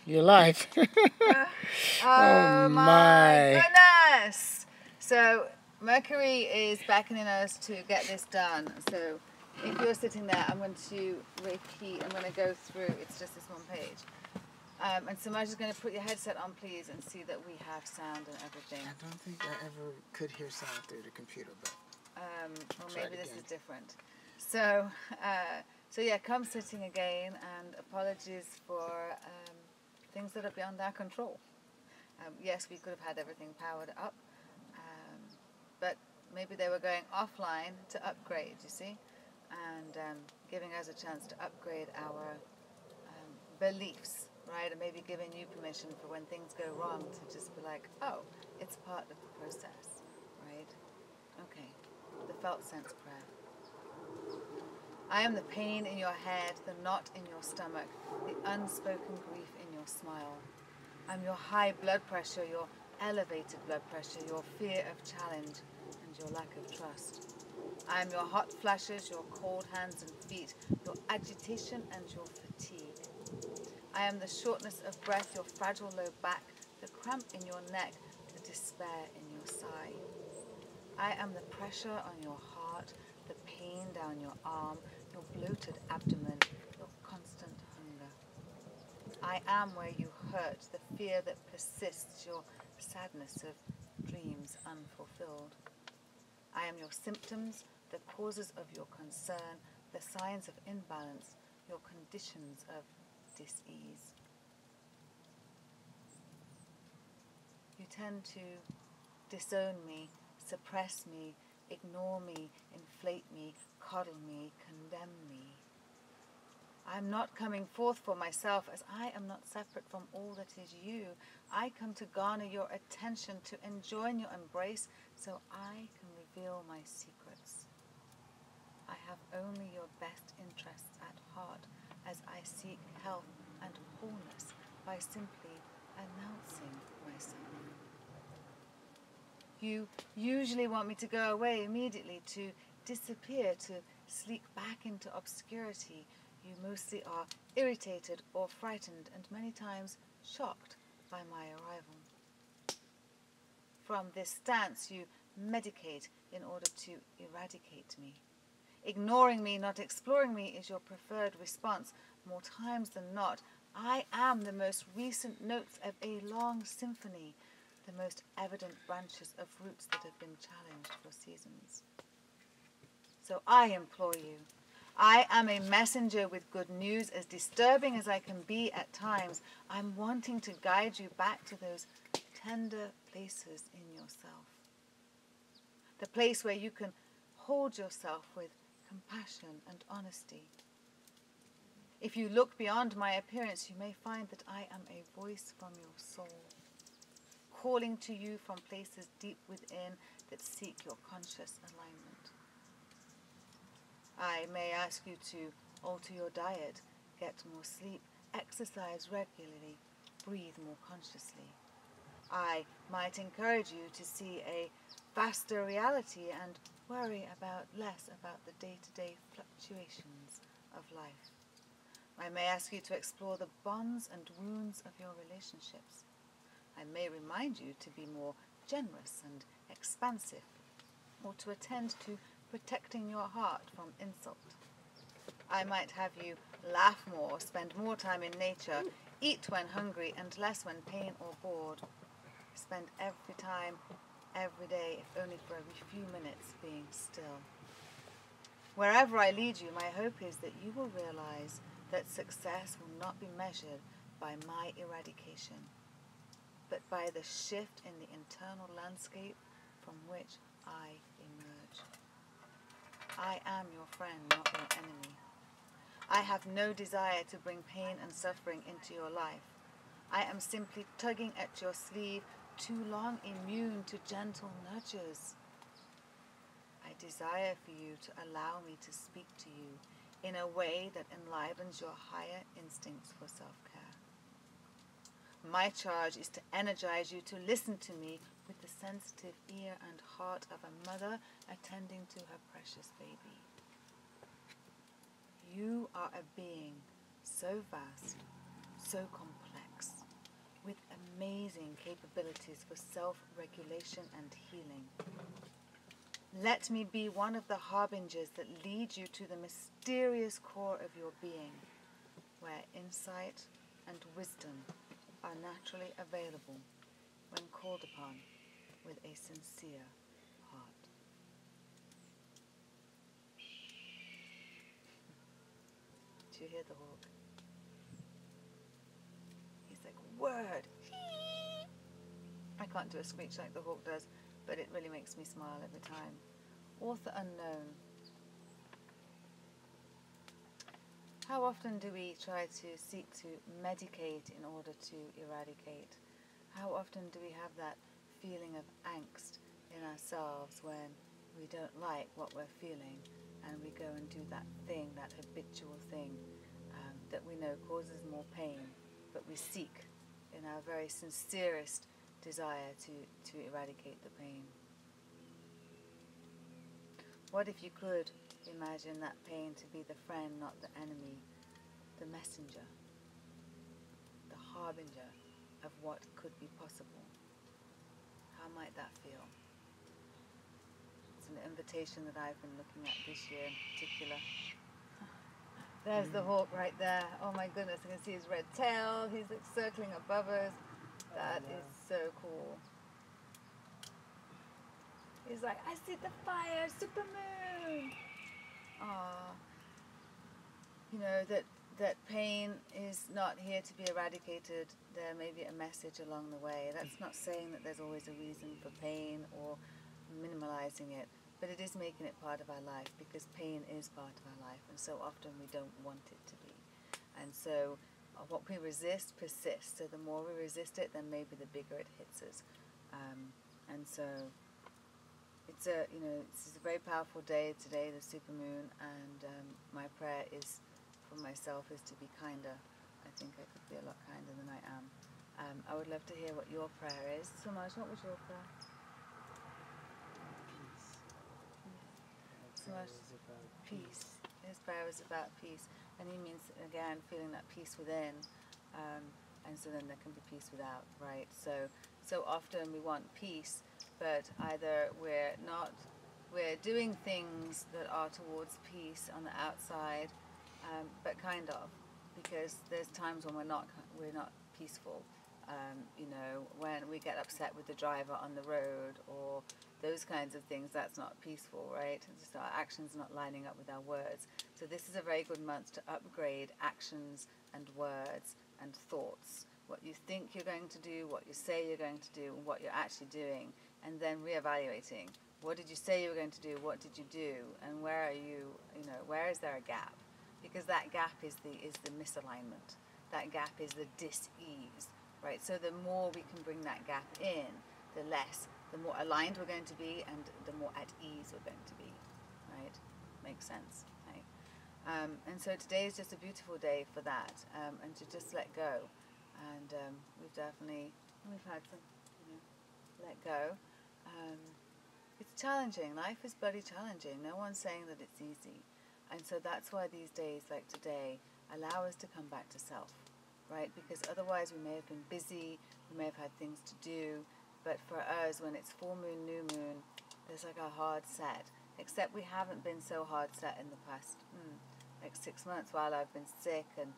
You're live. Oh Oh my my. goodness! So Mercury is beckoning us to get this done. So if you're sitting there, I'm going to repeat. I'm going to go through. It's just this one page. And Samaj is going to put your headset on, please, and see that we have sound and everything. I don't think I ever could hear sound through the computer, but Well, try it maybe this again. is different. So, so yeah, come sitting again, and apologies for things that are beyond our control. Yes, we could have had everything powered up, but maybe they were going offline to upgrade, you see, and giving us a chance to upgrade our beliefs, right? And maybe giving you permission for when things go wrong to just be like, oh, it's part of the process, right? Okay, the felt sense prayer. I am the pain in your head, the knot in your stomach, the unspoken grief in your smile. I'm your high blood pressure, your elevated blood pressure, your fear of challenge, and your lack of trust. I am your hot flashes, your cold hands and feet, your agitation and your fatigue. I am the shortness of breath, your fragile low back, the cramp in your neck, the despair in your sigh. I am the pressure on your heart, the pain down your arm, your bloated abdomen, your constant hunger. I am where you hurt, the fear that persists, your sadness of dreams unfulfilled. I am your symptoms, the causes of your concern, the signs of imbalance, your conditions of dis-ease. You tend to disown me, suppress me, ignore me, inflate me, coddle me, condemn me. I am not coming forth for myself, as I am not separate from all that is you. I come to garner your attention, to enjoin your embrace, so I can reveal my secrets. I have only your best interests at heart, as I seek health and wholeness by simply announcing myself. You usually want me to go away immediately, to disappear, to slink back into obscurity. You mostly are irritated or frightened, and many times shocked by my arrival. From this stance, you medicate in order to eradicate me. Ignoring me, not exploring me, is your preferred response. More times than not, I am the most recent notes of a long symphony, the most evident branches of roots that have been challenged for seasons. So I implore you, I am a messenger with good news, as disturbing as I can be at times. I'm wanting to guide you back to those tender places in yourself. The place where you can hold yourself with compassion and honesty. If you look beyond my appearance, you may find that I am a voice from your soul, calling to you from places deep within that seek your conscious alignment. I may ask you to alter your diet, get more sleep, exercise regularly, breathe more consciously. I might encourage you to see a vaster reality and worry less about the day-to-day fluctuations of life. I may ask you to explore the bonds and wounds of your relationships. I may remind you to be more generous and expansive, or to attend to protecting your heart from insult. I might have you laugh more, spend more time in nature, eat when hungry and less when pain or bored. Spend every time, every day, if only for a few minutes, being still. Wherever I lead you, my hope is that you will realize that success will not be measured by my eradication, but by the shift in the internal landscape from which I emerge. I am your friend, not your enemy. I have no desire to bring pain and suffering into your life. I am simply tugging at your sleeve, too long immune to gentle nudges. I desire for you to allow me to speak to you in a way that enlivens your higher instincts for self-care. My charge is to energize you to listen to me with the sensitive ear and heart of a mother attending to her precious baby. You are a being so vast, so complex, with amazing capabilities for self-regulation and healing. Let me be one of the harbingers that lead you to the mysterious core of your being, where insight and wisdom are naturally available when called upon with a sincere heart. Do you hear the hawk? He's like, word! I can't do a screech like the hawk does, but it really makes me smile every time. Author unknown. How often do we try to seek to medicate in order to eradicate? How often do we have that feeling of angst in ourselves when we don't like what we're feeling and we go and do that thing, that habitual thing that we know causes more pain, but we seek in our very sincerest desire to eradicate the pain? What if you could imagine that pain to be the friend, not the enemy, the messenger, the harbinger of what could be possible? How might that feel? It's an invitation that I've been looking at this year in particular. There's the hawk right there. Oh my goodness, you can see his red tail. He's like circling above us. That is so cool. He's like, I see the fire, Supermoon. You know, that pain is not here to be eradicated. There may be a message along the way. That's not saying that there's always a reason for pain or minimalizing it, but it is making it part of our life, because pain is part of our life, and so often we don't want it to be. And so what we resist persists. So the more we resist it, then maybe the bigger it hits us. And so it's this is a very powerful day today, the supermoon, and my prayer is for myself is to be kinder. I think I could be a lot kinder than I am. I would love to hear what your prayer is. Samaj, what was your prayer? Samaj, peace. His prayer is about peace, and he means, again, feeling that peace within, and so then there can be peace without, right? So often we want peace, but either we're doing things that are towards peace on the outside, but kind of, because there's times when we're not peaceful. When we get upset with the driver on the road or those kinds of things, that's not peaceful, right? It's just our actions not lining up with our words. So this is a very good month to upgrade actions and words and thoughts. What you think you're going to do, what you say you're going to do, and what you're actually doing, and then reevaluating. What did you say you were going to do? What did you do? And where are you? Where is there a gap? Because that gap is the misalignment. That gap is the dis-ease, right? So the more we can bring that gap in, the more aligned we're going to be, and the more at ease we're going to be, right? Makes sense, right? And so today is just a beautiful day for that, and to just let go. And we've had some, let go. It's challenging. Life is bloody challenging. No one's saying that it's easy. And so that's why these days, like today, allow us to come back to self, right? Because otherwise we may have been busy, we may have had things to do, but for us, when it's full moon, new moon, there's like a hard set. Except we haven't been so hard set in the past, 6 months while I've been sick, and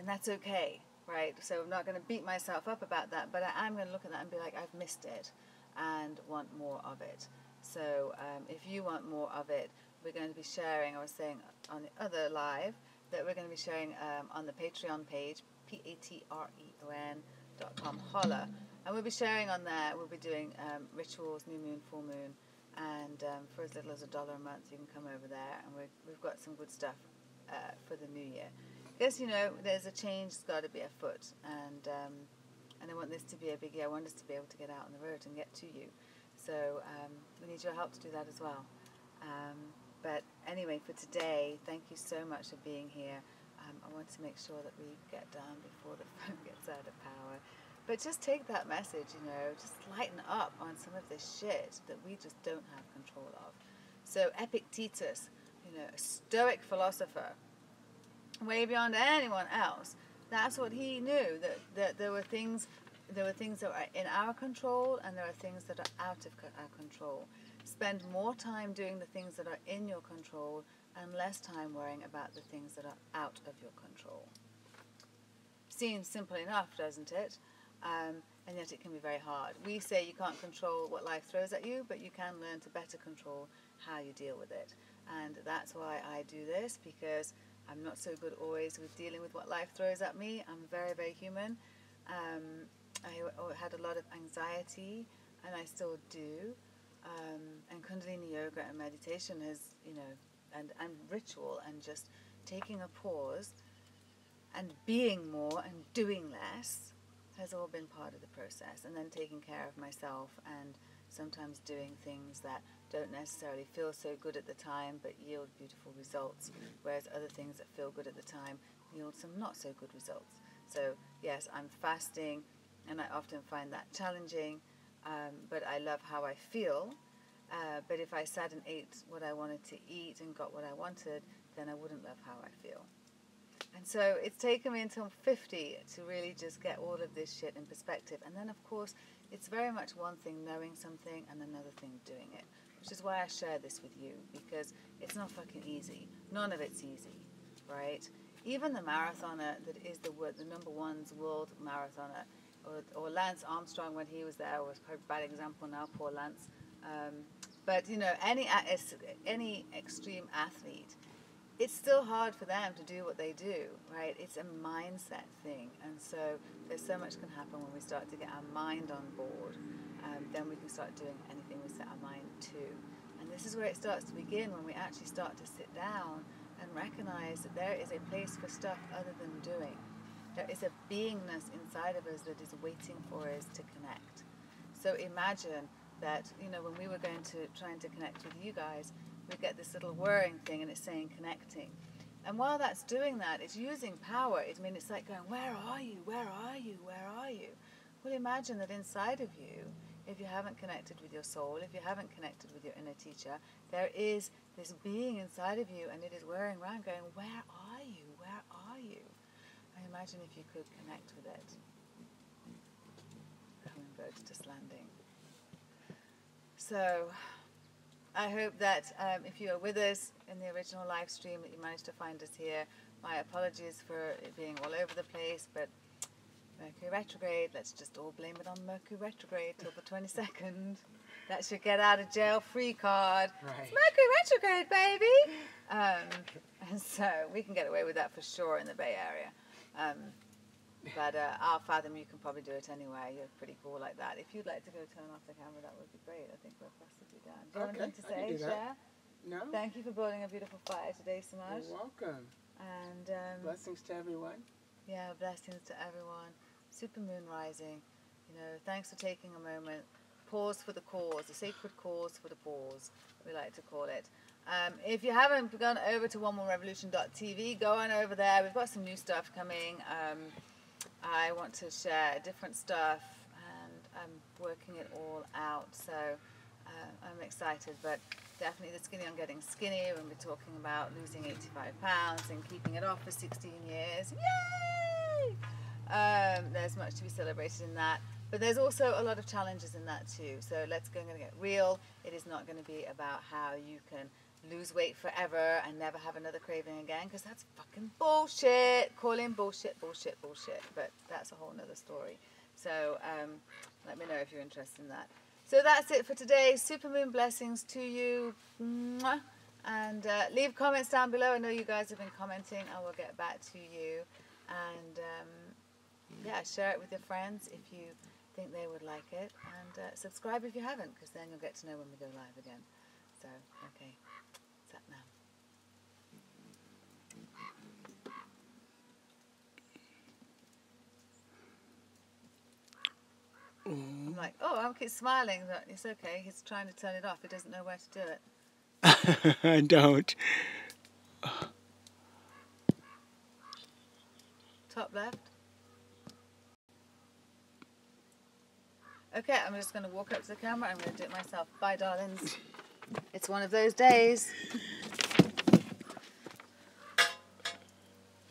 that's okay, right? So I'm not going to beat myself up about that, but I am going to look at that and be like, I've missed it and want more of it. So if you want more of it, we're going to be sharing, I was saying on the other live, that we're going to be sharing on the Patreon page, patreon.com, holla. And we'll be sharing on there, we'll be doing rituals, new moon, full moon, and for as little as $1 a month, you can come over there, and we've got some good stuff for the new year. Because, there's a change that's got to be afoot, and I want this to be a big year. I want us to be able to get out on the road and get to you. So we need your help to do that as well. But anyway, for today, thank you so much for being here. I want to make sure that we get done before the phone gets out of power. But just take that message, just lighten up on some of this shit that we just don't have control of. So Epictetus, a Stoic philosopher, way beyond anyone else, That's what he knew, that there were things that are in our control, and there are things that are out of our control. Spend more time doing the things that are in your control and less time worrying about the things that are out of your control. Seems simple enough, doesn't it? And yet it can be very hard. We say you can't control what life throws at you, but you can learn to better control how you deal with it. And that's why I do this, because I'm not so good always with dealing with what life throws at me. I'm very, very human. I had a lot of anxiety, and I still do. And Kundalini yoga and meditation has, and ritual, and just taking a pause and being more and doing less has all been part of the process. And then taking care of myself, and sometimes doing things that don't necessarily feel so good at the time but yield beautiful results, whereas other things that feel good at the time yield some not so good results. So yes, I'm fasting, and I often find that challenging, but I love how I feel. But if I sat and ate what I wanted to eat and got what I wanted, then I wouldn't love how I feel. And so it's taken me until 50 to really just get all of this shit in perspective. And then, of course, it's very much one thing knowing something and another thing doing it, which is why I share this with you, because it's not fucking easy. None of it's easy, right? Even the marathoner that is the number one's world marathoner, or Lance Armstrong when he was there, was probably a bad example now, poor Lance. But, any extreme athlete, it's still hard for them to do what they do, right? It's a mindset thing. And so there's so much can happen when we start to get our mind on board. Then we can start doing anything we set our mind to. And this is where it starts to begin, when we actually start to sit down and recognize that there is a place for stuff other than doing. There is a beingness inside of us that is waiting for us to connect. So imagine that, when we were trying to connect with you guys, we get this little whirring thing and it's saying connecting. And while that's doing that, it's using power. It's like going, where are you? Where are you? Where are you? Well, imagine that inside of you, if you haven't connected with your soul, if you haven't connected with your inner teacher, there is this being inside of you, and it is whirring around going, where are you? Where are you? And imagine if you could connect with it. Hummingbird's just landing. So I hope that if you are with us in the original live stream, that you managed to find us here. My apologies for it being all over the place, but Mercury retrograde, let's just all blame it on Mercury retrograde till the 22nd. That's your get out of jail free card. Right. It's Mercury retrograde, baby! And so we can get away with that for sure in the Bay Area. But I'll fathom you can probably do it anyway. You're pretty cool like that. If you'd like to go turn off the camera, that would be great. I think we're possibly done. Do you have anything to say, share? No. Thank you for building a beautiful fire today, Samaj. You're welcome. And blessings to everyone. Yeah, blessings to everyone. Supermoon rising. Thanks for taking a moment. Pause for the cause, a sacred cause for the pause, we like to call it. If you haven't gone over to onemorerevolution.tv, go on over there. We've got some new stuff coming. I want to share different stuff, and I'm working it all out. So I'm excited, but definitely the Skinny on Getting Skinny, when we're talking about losing 85 pounds and keeping it off for 16 years. Yay! There's much to be celebrated in that. But there's also a lot of challenges in that too. So let's go and get real. It is not going to be about how you can lose weight forever and never have another craving again, because that's fucking bullshit. Call in bullshit, bullshit, bullshit. But that's a whole nother story. So let me know if you're interested in that. So that's it for today. Supermoon blessings to you. Mwah. And leave comments down below. I know you guys have been commenting. I will get back to you. And yeah, share it with your friends if you think they would like it. And subscribe if you haven't, because then you'll get to know when we go live again. So, okay. Sat now. I'm like, oh, I keep smiling. But it's okay. He's trying to turn it off. He doesn't know where to do it. I don't. Top left. Okay, I'm just going to walk up to the camera. I'm going to do it myself. Bye, darlings. It's one of those days.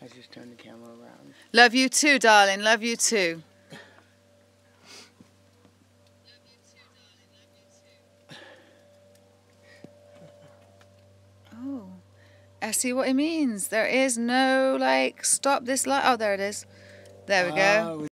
I just turn the camera around. Love you too, darling. Love you too. Oh, I see what it means. There is no, like, stop this light. Oh, there it is. There we go. Oh,